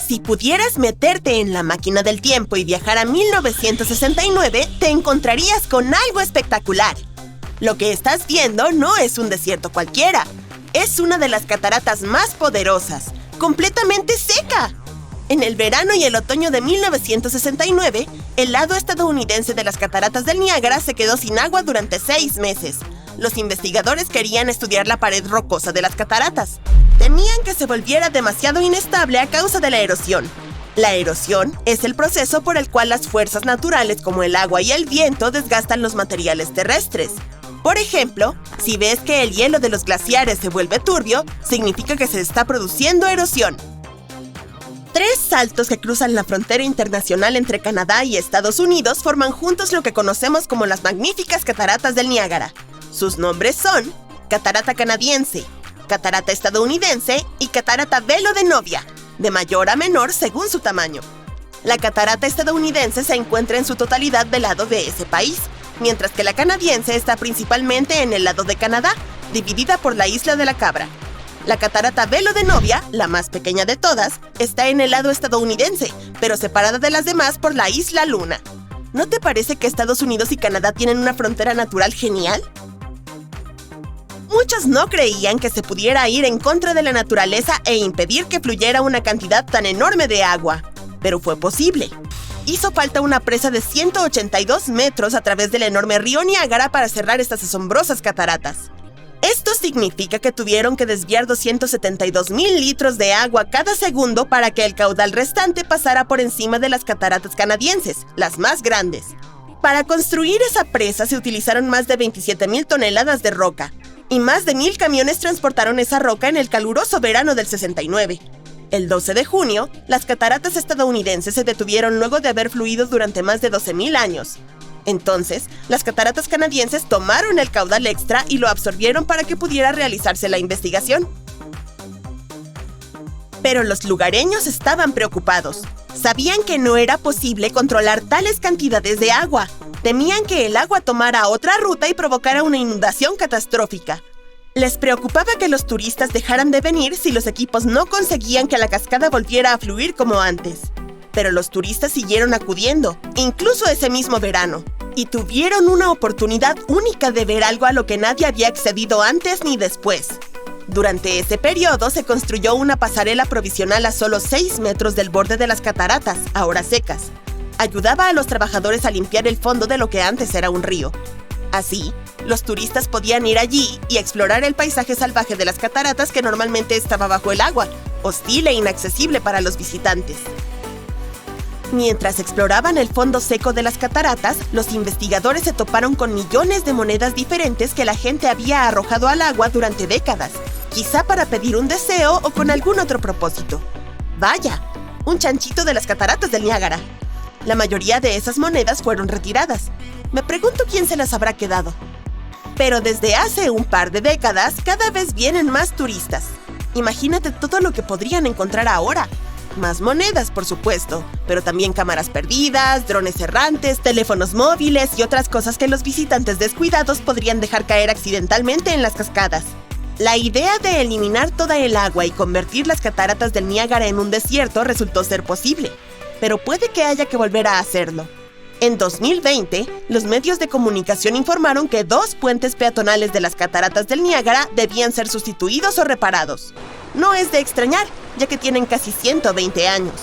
Si pudieras meterte en la máquina del tiempo y viajar a 1969, te encontrarías con algo espectacular. Lo que estás viendo no es un desierto cualquiera. Es una de las cataratas más poderosas, completamente seca. En el verano y el otoño de 1969, el lado estadounidense de las cataratas del Niágara se quedó sin agua durante 6 meses. Los investigadores querían estudiar la pared rocosa de las cataratas. Temían que se volviera demasiado inestable a causa de la erosión. La erosión es el proceso por el cual las fuerzas naturales como el agua y el viento desgastan los materiales terrestres. Por ejemplo, si ves que el hielo de los glaciares se vuelve turbio, significa que se está produciendo erosión. 3 saltos que cruzan la frontera internacional entre Canadá y Estados Unidos forman juntos lo que conocemos como las magníficas cataratas del Niágara. Sus nombres son Catarata Canadiense, Catarata Estadounidense y Catarata Velo de Novia, de mayor a menor según su tamaño. La catarata estadounidense se encuentra en su totalidad del lado de ese país, mientras que la canadiense está principalmente en el lado de Canadá, dividida por la Isla de la Cabra. La catarata Velo de Novia, la más pequeña de todas, está en el lado estadounidense, pero separada de las demás por la Isla Luna. ¿No te parece que Estados Unidos y Canadá tienen una frontera natural genial? Muchos no creían que se pudiera ir en contra de la naturaleza e impedir que fluyera una cantidad tan enorme de agua, pero fue posible. Hizo falta una presa de 182 metros a través del enorme río Niágara para cerrar estas asombrosas cataratas. Esto significa que tuvieron que desviar 272,000 litros de agua cada segundo para que el caudal restante pasara por encima de las cataratas canadienses, las más grandes. Para construir esa presa se utilizaron más de 27,000 toneladas de roca, y más de 1,000 camiones transportaron esa roca en el caluroso verano del 69. El 12 de junio, las cataratas estadounidenses se detuvieron luego de haber fluido durante más de 12,000 años. Entonces, las cataratas canadienses tomaron el caudal extra y lo absorbieron para que pudiera realizarse la investigación. Pero los lugareños estaban preocupados. Sabían que no era posible controlar tales cantidades de agua. Temían que el agua tomara otra ruta y provocara una inundación catastrófica. Les preocupaba que los turistas dejaran de venir si los equipos no conseguían que la cascada volviera a fluir como antes. Pero los turistas siguieron acudiendo, incluso ese mismo verano, y tuvieron una oportunidad única de ver algo a lo que nadie había accedido antes ni después. Durante ese periodo se construyó una pasarela provisional a solo 6 metros del borde de las cataratas, ahora secas. Ayudaba a los trabajadores a limpiar el fondo de lo que antes era un río. Así, los turistas podían ir allí y explorar el paisaje salvaje de las cataratas que normalmente estaba bajo el agua, hostil e inaccesible para los visitantes. Mientras exploraban el fondo seco de las cataratas, los investigadores se toparon con millones de monedas diferentes que la gente había arrojado al agua durante décadas, quizá para pedir un deseo o con algún otro propósito. ¡Vaya! Un chanchito de las cataratas del Niágara. La mayoría de esas monedas fueron retiradas. Me pregunto quién se las habrá quedado. Pero desde hace un par de décadas, cada vez vienen más turistas. Imagínate todo lo que podrían encontrar ahora. Más monedas, por supuesto, pero también cámaras perdidas, drones errantes, teléfonos móviles y otras cosas que los visitantes descuidados podrían dejar caer accidentalmente en las cascadas. La idea de eliminar toda el agua y convertir las cataratas del Niágara en un desierto resultó ser posible, pero puede que haya que volver a hacerlo. En 2020, los medios de comunicación informaron que 2 puentes peatonales de las cataratas del Niágara debían ser sustituidos o reparados. No es de extrañar, ya que tienen casi 120 años.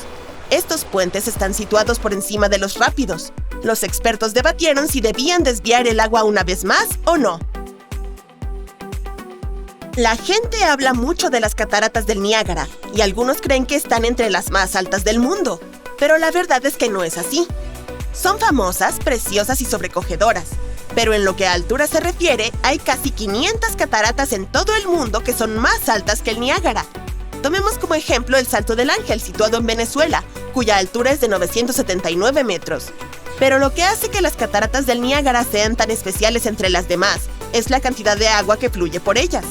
Estos puentes están situados por encima de los rápidos. Los expertos debatieron si debían desviar el agua una vez más o no. La gente habla mucho de las cataratas del Niágara, y algunos creen que están entre las más altas del mundo, pero la verdad es que no es así. Son famosas, preciosas y sobrecogedoras, pero en lo que a altura se refiere, hay casi 500 cataratas en todo el mundo que son más altas que el Niágara. Tomemos como ejemplo el Salto del Ángel, situado en Venezuela, cuya altura es de 979 metros. Pero lo que hace que las cataratas del Niágara sean tan especiales entre las demás es la cantidad de agua que fluye por ellas.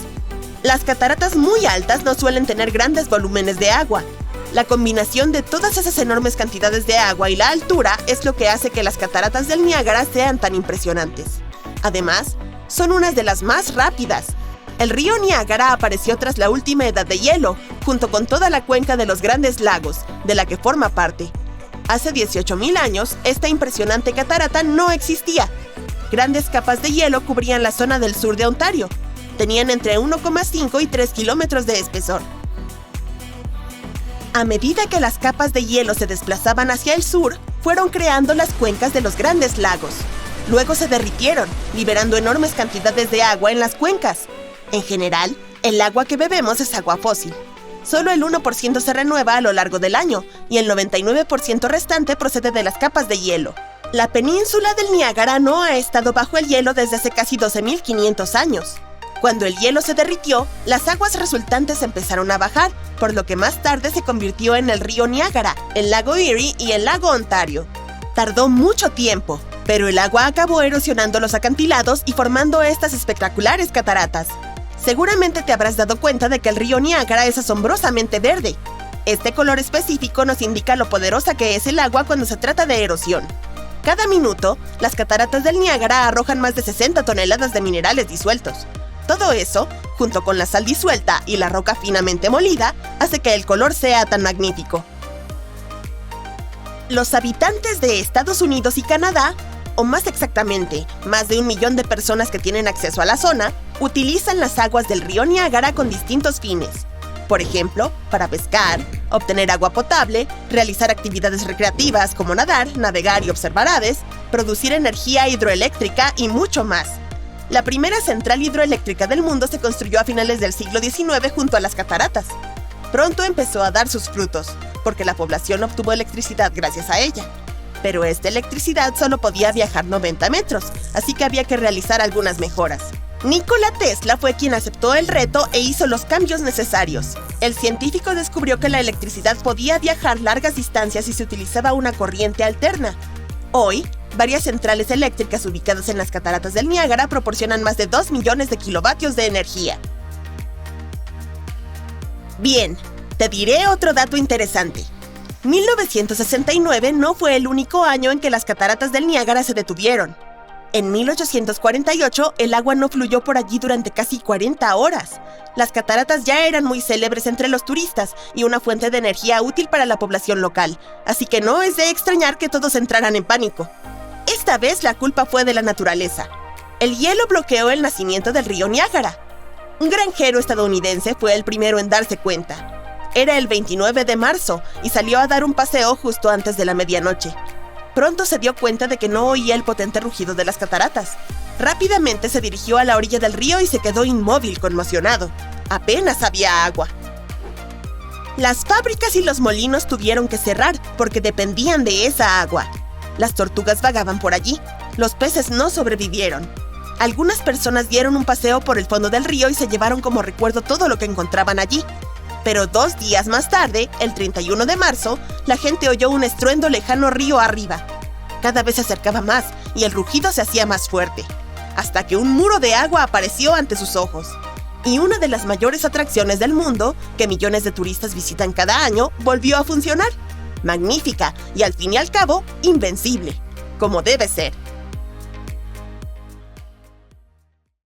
Las cataratas muy altas no suelen tener grandes volúmenes de agua. La combinación de todas esas enormes cantidades de agua y la altura es lo que hace que las cataratas del Niágara sean tan impresionantes. Además, son unas de las más rápidas. El río Niágara apareció tras la última edad de hielo, junto con toda la cuenca de los Grandes Lagos, de la que forma parte. Hace 18.000 años, esta impresionante catarata no existía. Grandes capas de hielo cubrían la zona del sur de Ontario. Tenían entre 1,5 y 3 kilómetros de espesor. A medida que las capas de hielo se desplazaban hacia el sur, fueron creando las cuencas de los Grandes Lagos. Luego se derritieron, liberando enormes cantidades de agua en las cuencas. En general, el agua que bebemos es agua fósil. Solo el 1% se renueva a lo largo del año y el 99% restante procede de las capas de hielo. La península del Niágara no ha estado bajo el hielo desde hace casi 12.500 años. Cuando el hielo se derritió, las aguas resultantes empezaron a bajar, por lo que más tarde se convirtió en el río Niágara, el lago Erie y el lago Ontario. Tardó mucho tiempo, pero el agua acabó erosionando los acantilados y formando estas espectaculares cataratas. Seguramente te habrás dado cuenta de que el río Niágara es asombrosamente verde. Este color específico nos indica lo poderosa que es el agua cuando se trata de erosión. Cada minuto, las cataratas del Niágara arrojan más de 60 toneladas de minerales disueltos. Todo eso, junto con la sal disuelta y la roca finamente molida, hace que el color sea tan magnífico. Los habitantes de Estados Unidos y Canadá, o más exactamente, más de 1 millón de personas que tienen acceso a la zona, utilizan las aguas del río Niágara con distintos fines. Por ejemplo, para pescar, obtener agua potable, realizar actividades recreativas como nadar, navegar y observar aves, producir energía hidroeléctrica y mucho más. La primera central hidroeléctrica del mundo se construyó a finales del siglo XIX junto a las cataratas. Pronto empezó a dar sus frutos, porque la población obtuvo electricidad gracias a ella. Pero esta electricidad solo podía viajar 90 metros, así que había que realizar algunas mejoras. Nikola Tesla fue quien aceptó el reto e hizo los cambios necesarios. El científico descubrió que la electricidad podía viajar largas distancias si se utilizaba una corriente alterna. Hoy, varias centrales eléctricas ubicadas en las cataratas del Niágara proporcionan más de 2 millones de kilovatios de energía. Bien, te diré otro dato interesante. 1969 no fue el único año en que las cataratas del Niágara se detuvieron. En 1848, el agua no fluyó por allí durante casi 40 horas. Las cataratas ya eran muy célebres entre los turistas y una fuente de energía útil para la población local, así que no es de extrañar que todos entraran en pánico. Esta vez la culpa fue de la naturaleza. El hielo bloqueó el nacimiento del río Niágara. Un granjero estadounidense fue el primero en darse cuenta. Era el 29 de marzo y salió a dar un paseo justo antes de la medianoche. Pronto se dio cuenta de que no oía el potente rugido de las cataratas. Rápidamente se dirigió a la orilla del río y se quedó inmóvil, conmocionado. Apenas había agua. Las fábricas y los molinos tuvieron que cerrar porque dependían de esa agua. Las tortugas vagaban por allí. Los peces no sobrevivieron. Algunas personas dieron un paseo por el fondo del río y se llevaron como recuerdo todo lo que encontraban allí. Pero 2 días más tarde, el 31 de marzo, la gente oyó un estruendo lejano río arriba. Cada vez se acercaba más y el rugido se hacía más fuerte, hasta que un muro de agua apareció ante sus ojos. Y una de las mayores atracciones del mundo, que millones de turistas visitan cada año, volvió a funcionar. Magnífica y al fin y al cabo, invencible, como debe ser.